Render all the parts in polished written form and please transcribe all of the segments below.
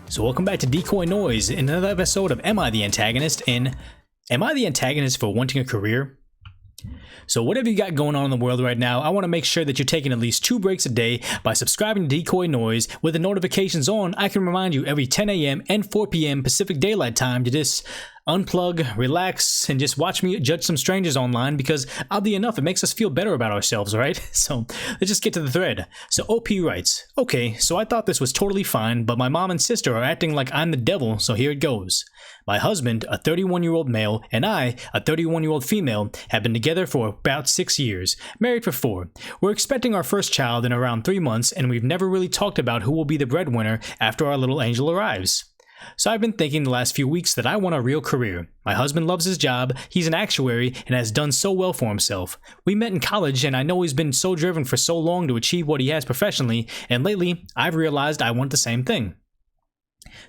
So welcome back to DecoyNoise in another episode of Am I the Antagonist? And am I the antagonist for wanting a career? So whatever you got going on in the world right now, I want to make sure that you're taking at least 2 breaks a day by subscribing to DecoyNoise. With the notifications on, I can remind you every 10 a.m. and 4 p.m. Pacific Daylight Time to just unplug, relax, and just watch me judge some strangers online, because oddly enough, it makes us feel better about ourselves, right? So let's just get to the thread. So OP writes, okay, so I thought this was totally fine, but my mom and sister are acting like I'm the devil, so here it goes. My husband, a 31-year-old male, and I, a 31-year-old female, have been together for about 6 years, married for 4. We're expecting our first child in around 3 months, and we've never really talked about who will be the breadwinner after our little angel arrives. So I've been thinking the last few weeks that I want a real career. My husband loves his job, he's an actuary, and has done so well for himself. We met in college, and I know he's been so driven for so long to achieve what he has professionally, and lately, I've realized I want the same thing.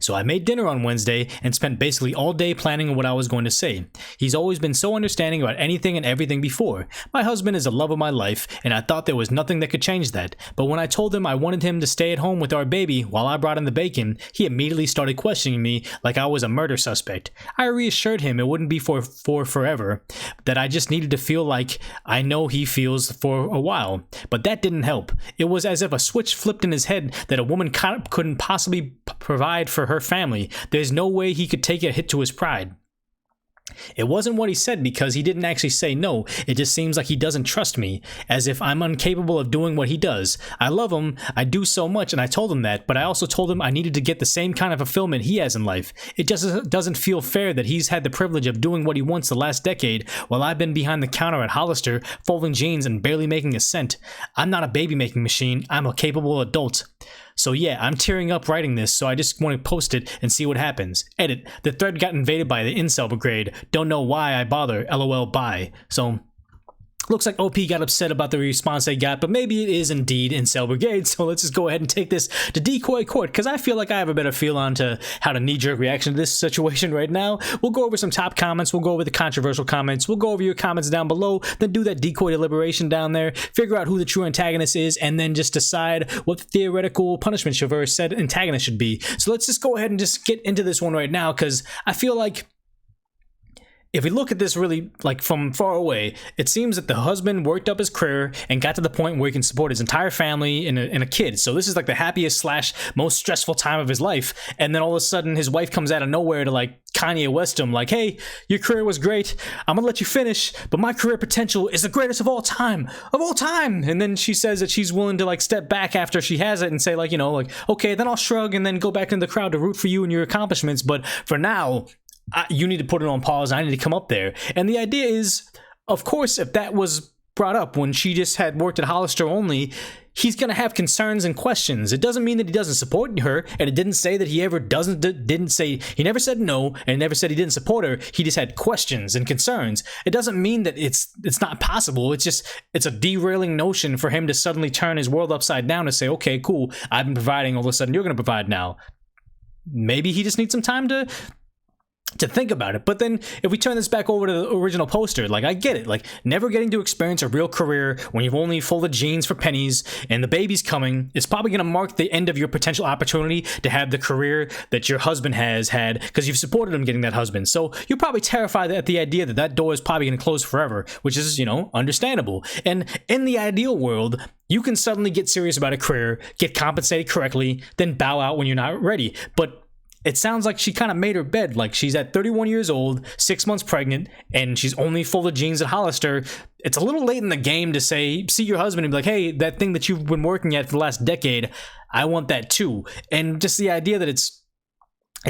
So I made dinner on Wednesday and spent basically all day planning what I was going to say. He's always been so understanding about anything and everything before. My husband is the love of my life, and I thought there was nothing that could change that. But when I told him I wanted him to stay at home with our baby while I brought in the bacon, he immediately started questioning me like I was a murder suspect. I reassured him it wouldn't be for forever, that I just needed to feel like I know he feels for a while. But that didn't help. It was as if a switch flipped in his head that a woman couldn't possibly provide for her family. There's no way he could take a hit to his pride. It wasn't what he said, because he didn't actually say no. It just seems like he doesn't trust me, as if I'm incapable of doing what he does. I love him, I do so much, and I told him that, but I also told him I needed to get the same kind of fulfillment he has in life. It just doesn't feel fair that he's had the privilege of doing what he wants the last decade, while I've been behind the counter at Hollister, folding jeans and barely making a cent. I'm not a baby-making machine, I'm a capable adult. So yeah, I'm tearing up writing this, so I just want to post it and see what happens. Edit, the thread got invaded by the incel brigade. Don't know why I bother, lol, bye. So, looks like OP got upset about the response they got, but maybe it is indeed incel brigade, so let's just go ahead and take this to Decoy Court, because I feel like I have a better feel on to how to knee-jerk reaction to this situation right now. We'll go over some top comments, we'll go over the controversial comments, we'll go over your comments down below, then do that Decoy Deliberation down there, figure out who the true antagonist is, and then just decide what the theoretical punishment Chauver said antagonist should be. So let's just go ahead and just get into this one right now, because I feel like if we look at this really like from far away, it seems that the husband worked up his career and got to the point where he can support his entire family and a kid. So this is like the happiest / most stressful time of his life. And then all of a sudden his wife comes out of nowhere to like Kanye West him, like, hey, your career was great, I'm gonna let you finish, but my career potential is the greatest of all time. And then she says that she's willing to like step back after she has it and say like, you know, like, okay, then I'll shrug and then go back into the crowd to root for you and your accomplishments, but for now, you need to put it on pause. I need to come up there. And the idea is, of course, if that was brought up when she just had worked at Hollister only, he's going to have concerns and questions. It doesn't mean that he doesn't support her, and it didn't say that he ever didn't say, he never said no, and never said he didn't support her. He just had questions and concerns. It doesn't mean that it's not possible. It's a derailing notion for him to suddenly turn his world upside down and say, okay, cool, I've been providing, all of a sudden you're going to provide now. Maybe he just needs some time to think about it. But then if we turn this back over to the original poster, like, I get it, like, never getting to experience a real career when you've only folded jeans for pennies and the baby's coming, it's probably going to mark the end of your potential opportunity to have the career that your husband has had, because you've supported him getting that husband. So you're probably terrified at the idea that that door is probably going to close forever, which is, you know, understandable. And in the ideal world, you can suddenly get serious about a career, get compensated correctly, then bow out when you're not ready. But it sounds like she kind of made her bed. Like, she's at 31 years old, 6 months pregnant, and she's only full of jeans at Hollister. It's a little late in the game to say, see your husband and be like, hey, that thing that you've been working at for the last decade, I want that too. And just the idea that it's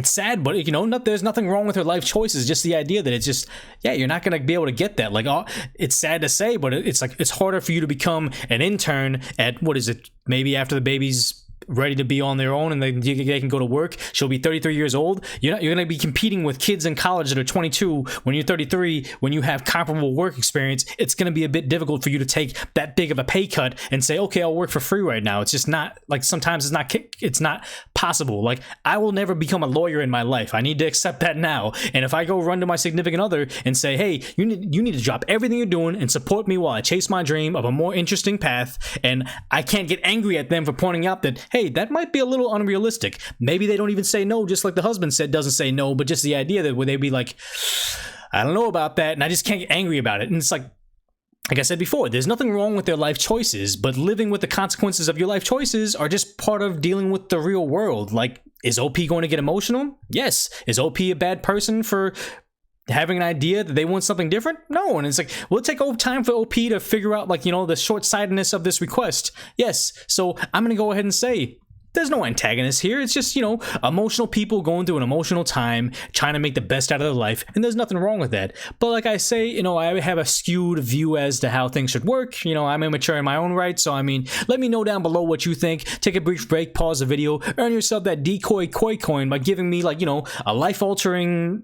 sad, but, you know, there's nothing wrong with her life choices. Just the idea that it's just, yeah, you're not going to be able to get that. Like, oh, it's sad to say, but it's like, it's harder for you to become an intern at, what is it, maybe after the baby's ready to be on their own and they can go to work. She'll be 33 years old. You're going to be competing with kids in college that are 22 when you're 33. When you have comparable work experience, it's going to be a bit difficult for you to take that big of a pay cut and say, okay, I'll work for free right now. It's just not, like, sometimes it's not possible. Like, I will never become a lawyer in my life. I need to accept that now. And if I go run to my significant other and say, hey, you need to drop everything you're doing and support me while I chase my dream of a more interesting path, and I can't get angry at them for pointing out that, hey, that might be a little unrealistic. Maybe they don't even say no, just like the husband said doesn't say no, but just the idea that where they'd be like, I don't know about that, and I just can't get angry about it. And it's like I said before, there's nothing wrong with their life choices, but living with the consequences of your life choices are just part of dealing with the real world. Like, is OP going to get emotional? Yes. Is OP a bad person for having an idea that they want something different? No. And it's like, will it take time for OP to figure out, like, you know, the short-sightedness of this request? Yes. So I'm going to go ahead and say, there's no antagonist here. It's just, you know, emotional people going through an emotional time, trying to make the best out of their life, and there's nothing wrong with that. But like I say, you know, I have a skewed view as to how things should work. You know, I'm immature in my own right, so I mean, let me know down below what you think. Take a brief break, pause the video, earn yourself that Decoy coin by giving me, like, you know, a life-altering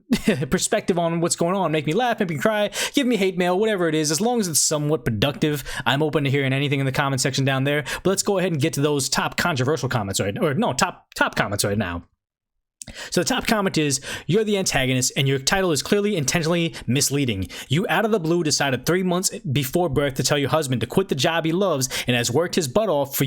perspective on what's going on. Make me laugh, make me cry, give me hate mail, whatever it is. As long as it's somewhat productive, I'm open to hearing anything in the comment section down there. But let's go ahead and get to those top controversial comments. Top comments right now. So the top comment is, you're the antagonist and your title is clearly intentionally misleading. You out of the blue decided 3 months before birth to tell your husband to quit the job he loves and has worked his butt off for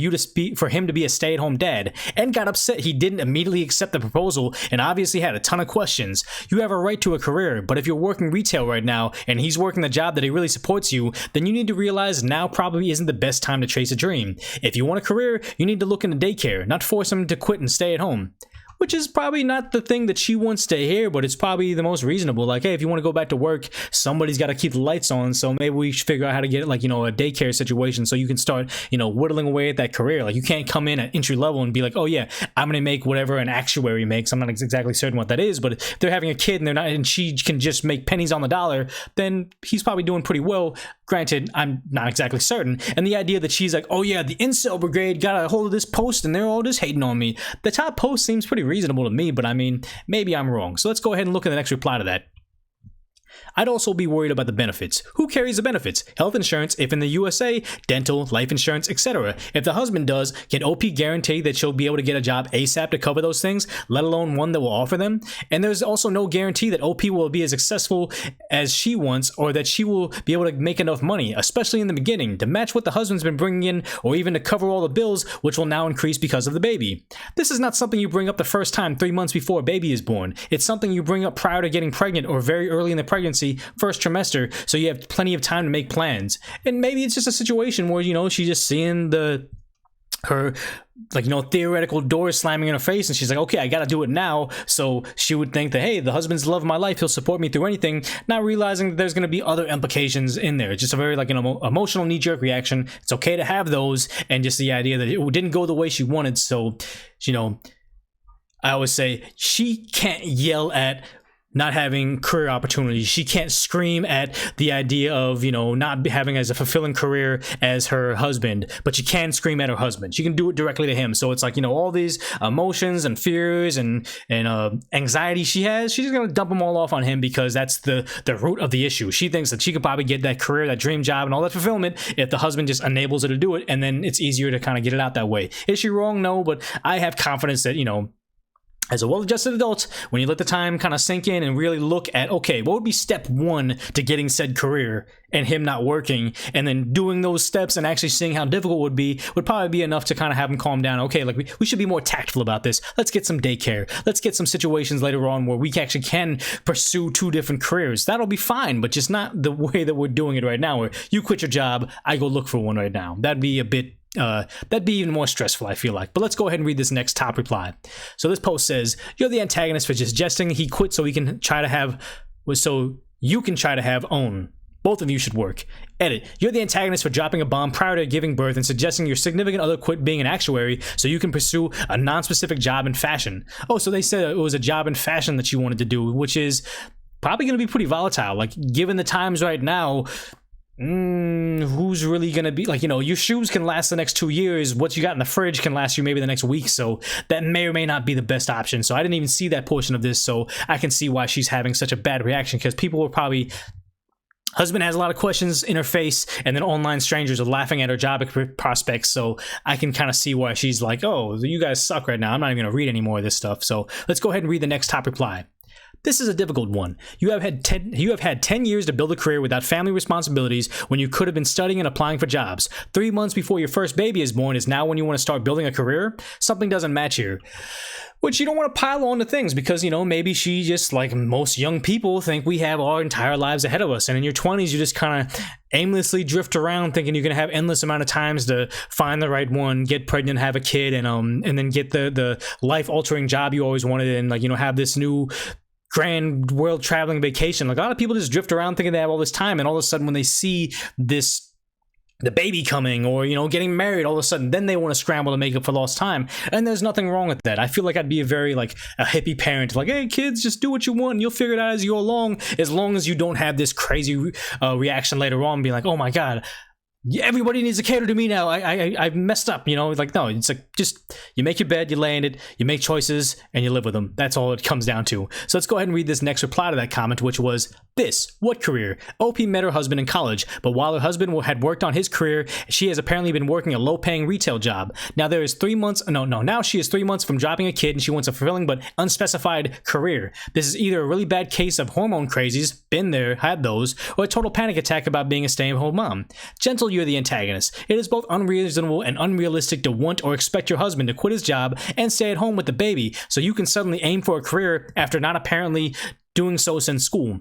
him to be a stay-at-home dad, and got upset he didn't immediately accept the proposal and obviously had a ton of questions. You have a right to a career, but if you're working retail right now and he's working the job that he really supports you, then you need to realize now probably isn't the best time to chase a dream. If you want a career, you need to look into daycare, not force him to quit and stay at home. Which is probably not the thing that she wants to hear, but it's probably the most reasonable. Like, hey, if you want to go back to work, somebody's got to keep the lights on, so maybe we should figure out how to get, like, you know, a daycare situation so you can start, you know, whittling away at that career. Like, you can't come in at entry level and be like, oh yeah, I'm gonna make whatever an actuary makes. I'm not exactly certain what that is, but if they're having a kid and she can just make pennies on the dollar, then he's probably doing pretty well. Granted, I'm not exactly certain. And the idea that she's like, oh yeah, the incel brigade got a hold of this post and they're all just hating on me. The top post seems pretty reasonable to me, but I mean, maybe I'm wrong. So let's go ahead and look at the next reply to that. I'd also be worried about the benefits. Who carries the benefits? Health insurance, if in the USA, dental, life insurance, etc. If the husband does, can OP guarantee that she'll be able to get a job ASAP to cover those things, let alone one that will offer them? And there's also no guarantee that OP will be as successful as she wants, or that she will be able to make enough money, especially in the beginning, to match what the husband's been bringing in, or even to cover all the bills, which will now increase because of the baby. This is not something you bring up the first time 3 months before a baby is born. It's something you bring up prior to getting pregnant or very early in the pregnancy, first trimester, so you have plenty of time to make plans. And maybe it's just a situation where, you know, she's just seeing her, like, you know, theoretical doors slamming in her face, and she's like, okay, I gotta do it now. So she would think that, hey, the husband's the love of my life, he'll support me through anything, not realizing that there's gonna be other implications in there. It's just a very, like, an emotional knee-jerk reaction. It's okay to have those, and just the idea that it didn't go the way she wanted. So, you know, I always say she can't yell at not having career opportunities. She can't scream at the idea of, you know, not having as a fulfilling career as her husband, but she can scream at her husband. She can do it directly to him. So it's like, you know, all these emotions and fears and anxiety she has, she's gonna dump them all off on him, because that's the root of the issue. She thinks that she could probably get that career, that dream job, and all that fulfillment if the husband just enables her to do it, and then it's easier to kind of get it out that way. Is she wrong? No, but I have confidence that, you know, as a well-adjusted adult, when you let the time kind of sink in and really look at, okay, what would be step one to getting said career and him not working, and then doing those steps and actually seeing how difficult it would probably be enough to kind of have him calm down. Okay, like we should be more tactful about this. Let's get some daycare. Let's get some situations later on where we actually can pursue 2 different careers. That'll be fine, but just not the way that we're doing it right now, where you quit your job, I go look for one right now. That'd be a bit that'd be even more stressful, I feel like. But let's go ahead and read this next top reply. So this post says, you're the antagonist for suggesting he quit so you can try to have own. Both of you should work. Edit. You're the antagonist for dropping a bomb prior to giving birth and suggesting your significant other quit being an actuary so you can pursue a non-specific job in fashion. Oh, so they said it was a job in fashion that you wanted to do, which is probably going to be pretty volatile. Like, given the times right now, who's really gonna be, like, you know, your shoes can last the next 2 years, what you got in the fridge can last you maybe the next week, so that may or may not be the best option. So I didn't even see that portion of this, so I can see why she's having such a bad reaction, because people were probably, husband has a lot of questions in her face, and then online strangers are laughing at her job prospects, so I can kind of see why she's like, oh, you guys suck right now, I'm not even gonna read any more of this stuff. So let's go ahead and read the next top reply. This is a difficult one. You have had 10 years to build a career without family responsibilities when you could have been studying and applying for jobs. 3 months before your first baby is born is now when you want to start building a career? Something doesn't match here. Which you don't want to pile on to things because, maybe she just, like most young people, think we have our entire lives ahead of us. And in your 20s, you just kind of aimlessly drift around thinking you're going to have endless amount of times to find the right one, get pregnant, have a kid, and then get the life-altering job you always wanted and, have this new grand world traveling vacation. Like, a lot of people just drift around thinking they have all this time, and all of a sudden when they see the baby coming or getting married, all of a sudden then they want to scramble to make up for lost time. And there's nothing wrong with that. I feel like I'd be a very a hippie parent, like, hey kids, just do what you want and you'll figure it out as you go along, as long as you don't have this crazy reaction later on being like, oh my god, everybody needs to cater to me now, I've messed up, no, it's like, just you make your bed, you lay in it, you make choices, and you live with them. That's all it comes down to. So let's go ahead and read this next reply to that comment, which was this: what career? OP met her husband in college, but while her husband had worked on his career, she has apparently been working a low-paying retail job. Now now she is 3 months from dropping a kid and she wants a fulfilling but unspecified career. This is either a really bad case of hormone crazies, been there, had those, or a total panic attack about being a stay-at-home mom. Gentle, you're the antagonist. It is both unreasonable and unrealistic to want or expect your husband to quit his job and stay at home with the baby so you can suddenly aim for a career after not apparently doing so since school.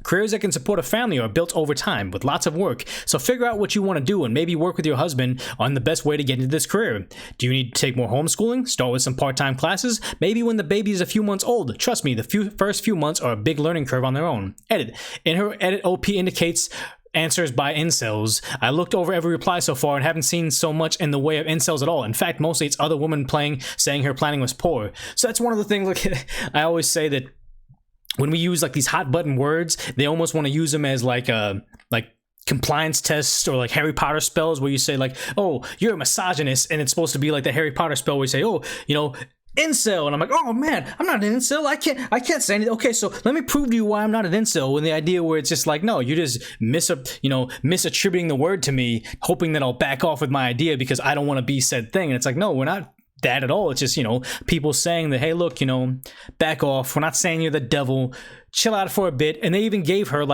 Careers that can support a family are built over time with lots of work, so figure out what you want to do and maybe work with your husband on the best way to get into this career. Do you need to take more homeschooling? Start with some part-time classes? Maybe when the baby is a few months old. Trust me, the first few months are a big learning curve on their own. Edit. In her edit, OP indicates answers by incels. I looked over every reply so far and haven't seen so much in the way of incels at all. In fact, mostly it's other women saying her planning was poor. So that's one of the things, I always say that when we use these hot button words, they almost want to use them as compliance tests or Harry Potter spells where you say oh, you're a misogynist, and it's supposed to be the Harry Potter spell where you say, oh, incel, and I'm like, oh man, I'm not an incel, I can't say anything. Okay, so let me prove to you why I'm not an incel. And the idea where it's just no, you're just misattributing the word to me, hoping that I'll back off with my idea because I don't want to be said thing. And it's no, we're not that at all. It's just people saying that, hey look, back off, we're not saying you're the devil, chill out for a bit. And they even gave her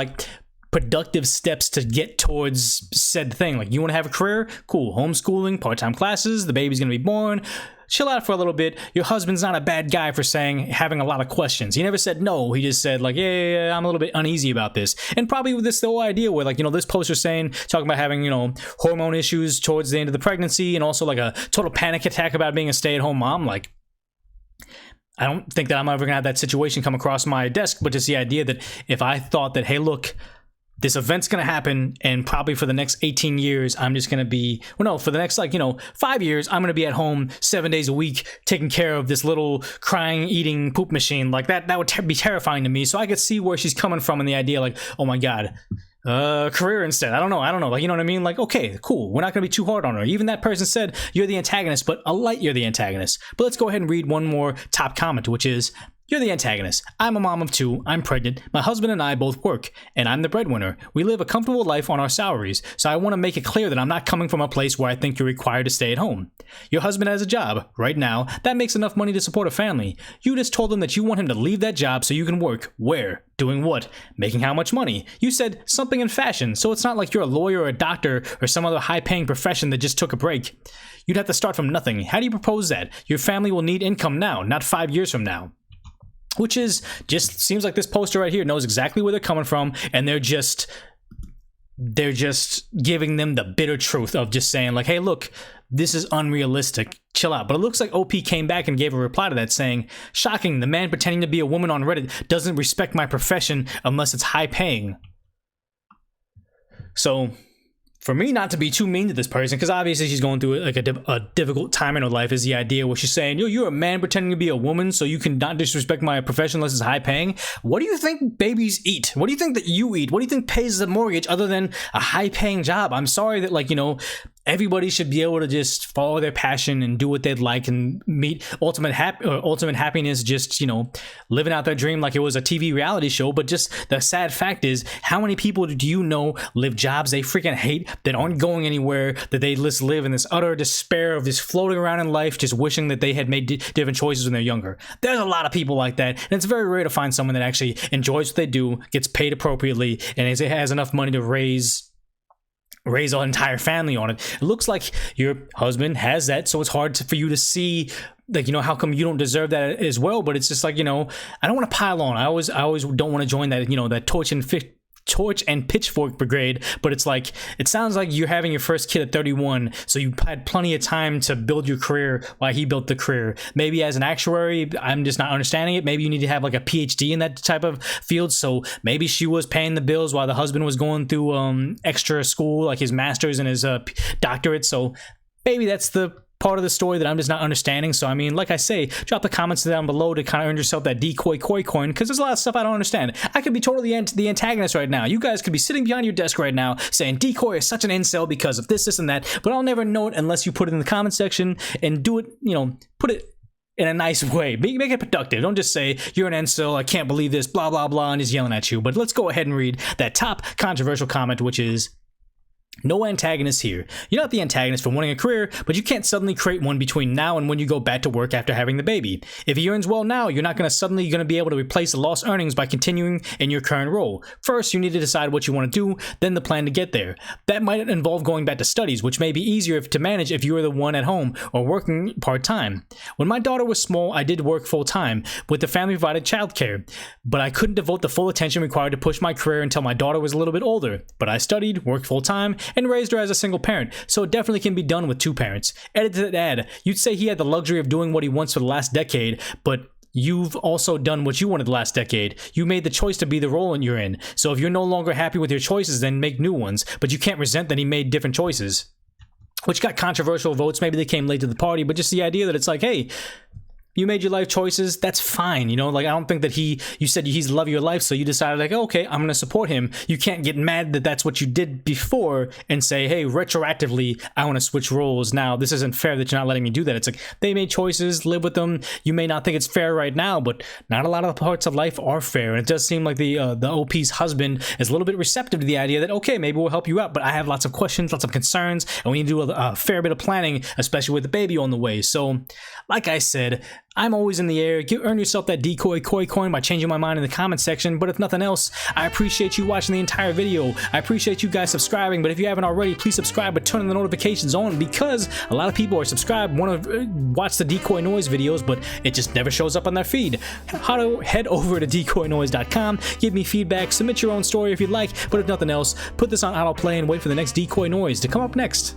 productive steps to get towards said thing. You want to have a career? Cool. Homeschooling, part-time classes, the baby's gonna be born. Chill out for a little bit. Your husband's not a bad guy for having a lot of questions. He never said no. He just said yeah, I'm a little bit uneasy about this. And probably with the whole idea where this poster talking about having, hormone issues towards the end of the pregnancy and also a total panic attack about being a stay-at-home mom. I don't think that I'm ever gonna have that situation come across my desk, but just the idea that if I thought that, hey look, this event's going to happen, and probably for the next 18 years, I'm just going to be, for the next, 5 years, I'm going to be at home 7 days a week taking care of this little crying, eating poop machine. That would be terrifying to me. So I could see where she's coming from in the idea, oh my God, career instead. I don't know. You know what I mean? Okay, cool. We're not going to be too hard on her. Even that person said, you're the antagonist, but a light you're the antagonist. But let's go ahead and read one more top comment, which is, you're the antagonist. I'm a mom of 2. I'm pregnant. My husband and I both work, and I'm the breadwinner. We live a comfortable life on our salaries, so I want to make it clear that I'm not coming from a place where I think you're required to stay at home. Your husband has a job. Right now, that makes enough money to support a family. You just told him that you want him to leave that job so you can work. Where? Doing what? Making how much money? You said something in fashion, so it's not like you're a lawyer or a doctor or some other high-paying profession that just took a break. You'd have to start from nothing. How do you propose that? Your family will need income now, not 5 years from now. Which is just seems like this poster right here knows exactly where they're coming from, and they're just giving them the bitter truth of just saying hey look, this is unrealistic, chill out. But it looks like OP came back and gave a reply to that saying, shocking, the man pretending to be a woman on Reddit doesn't respect my profession unless it's high paying. So for me not to be too mean to this person, because obviously she's going through a difficult time in her life, is the idea where she's saying, you're a man pretending to be a woman so you can not disrespect my profession unless it's high paying. What do you think babies eat? What do you think that you eat? What do you think pays the mortgage other than a high paying job? I'm sorry that everybody should be able to just follow their passion and do what they'd like and meet ultimate happiness, just, you know, living out their dream like it was a TV reality show. But just the sad fact is, how many people do you know live jobs they freaking hate, that aren't going anywhere, that they just live in this utter despair of just floating around in life, just wishing that they had made different choices when they're younger? There's a lot of people like that, and it's very rare to find someone that actually enjoys what they do, gets paid appropriately, and has enough money to raise an entire family on it. It looks like your husband has that, so it's hard for you to see, like, you know, how come you don't deserve that as well. But it's just like, you know, I don't want to pile on. I always don't want to join that, you know, that torch and pitchfork brigade. But it's like, it sounds like you're having your first kid at 31, so you had plenty of time to build your career while he built the career. Maybe as an actuary, I'm just not understanding it. Maybe you need to have like a PhD in that type of field. So maybe she was paying the bills while the husband was going through extra school, like his master's and his doctorate. So maybe that's the part of the story that I'm just not understanding. So I mean, like I say, drop the comments down below to kind of earn yourself that Decoy coin, because there's a lot of stuff I don't understand. I could be totally the antagonist right now. You guys could be sitting behind your desk right now saying Decoy is such an incel because of this, and that, but I'll never know it unless you put it in the comment section and do it, you know, put it in a nice way. Make it productive. Don't just say you're an incel, I can't believe this, blah blah blah, and just yelling at you. But let's go ahead and read that top controversial comment, which is, no antagonist here. You're not the antagonist for wanting a career, but you can't suddenly create one between now and when you go back to work after having the baby. If he earns well now, you're not suddenly going to be able to replace the lost earnings by continuing in your current role. First, you need to decide what you want to do, then the plan to get there. That might involve going back to studies, which may be easier to manage if you are the one at home or working part-time. When my daughter was small, I did work full-time with the family-provided childcare, but I couldn't devote the full attention required to push my career until my daughter was a little bit older. But I studied, worked full-time, and raised her as a single parent, so it definitely can be done with two parents. Edited ad. You'd say he had the luxury of doing what he wants for the last decade, but you've also done what you wanted the last decade. You made the choice to be the role you're in, so if you're no longer happy with your choices, then make new ones, but you can't resent that he made different choices. Which got controversial votes. Maybe they came late to the party, but just the idea that it's like, hey, you made your life choices, that's fine, you know, like, I don't think that you said he's the love of your life, so you decided, like, okay, I'm gonna support him. You can't get mad that that's what you did before and say, hey, retroactively, I want to switch roles now. This isn't fair that you're not letting me do that. It's like, they made choices, live with them. You may not think it's fair right now, but not a lot of parts of life are fair. And it does seem like the OP's husband is a little bit receptive to the idea that, okay, maybe we'll help you out, but I have lots of questions, lots of concerns, and we need to do a fair bit of planning, especially with the baby on the way. So, like I said, I'm always in the air. Earn yourself that Decoy coin by changing my mind in the comment section. But if nothing else, I appreciate you watching the entire video. I appreciate you guys subscribing. But if you haven't already, please subscribe but turn the notifications on, because a lot of people are subscribed, want to watch the DecoyNoise videos, but it just never shows up on their feed. Head over to DecoyNoise.com, give me feedback, submit your own story if you'd like. But if nothing else, put this on autoplay and wait for the next DecoyNoise to come up next.